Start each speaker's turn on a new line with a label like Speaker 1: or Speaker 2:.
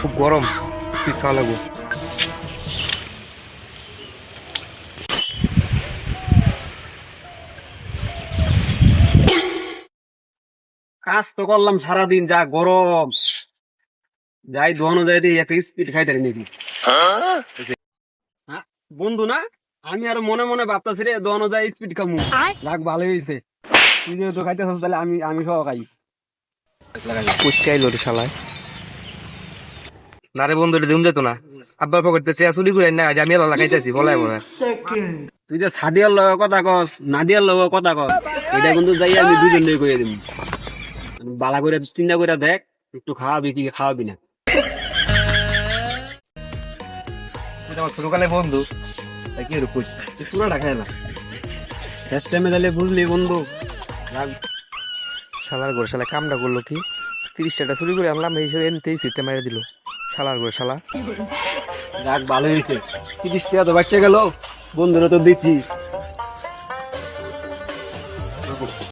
Speaker 1: খুব গরম, স্পিড খাওয়া লাগবো। কাজ তো করলাম সারাদিন, যা গরম। যাই দোয়ানো যাই দিয়ে একটা স্পিড খাইতে নাকি। হ্যাঁ, বন্ধু না, আমি আর মনে মনে ভাবতাছি রে দোয়ানো যায় স্পিড খামু। যাক ভালো হয়েছে, তুই যেহেতু খাইতেছিস তাহলে আমি আমি সহ খাই। পুচকাইলো রে শালায়। না রে বন্ধু, এটা দিন যেত না। আব্বার পকেট থেকে চুরি করে না, আমি এলা লাগাইতেছি বলাই মনে। তুই যে সাদিয়ার লগে কথা কস, নাদিয়ার লগে কথা কস, এটা কিন্তু যাই আমি দুজন নিয়ে কইয়া দিব। বালা করে চিন্তা করে দেখ, একটু খাওয়াবি কি খাওয়াবি না। ছোটকালে বন্ধু কি কইস, তুই পুরাটা খাই না। শেষ টাইমে তাহলে বুঝলি বন্ধু। শালার ঘর শালা কামটা করলো কি, 30 টাকা চুরি করে আনলাম, এই এনতেই সিটটা মেরে দিল। শালার ঘর শালা। যাক ভালো হয়েছে, 30 টাকা তো বাঁচতে গেল, বন্ধুরা তো দিচ্ছি।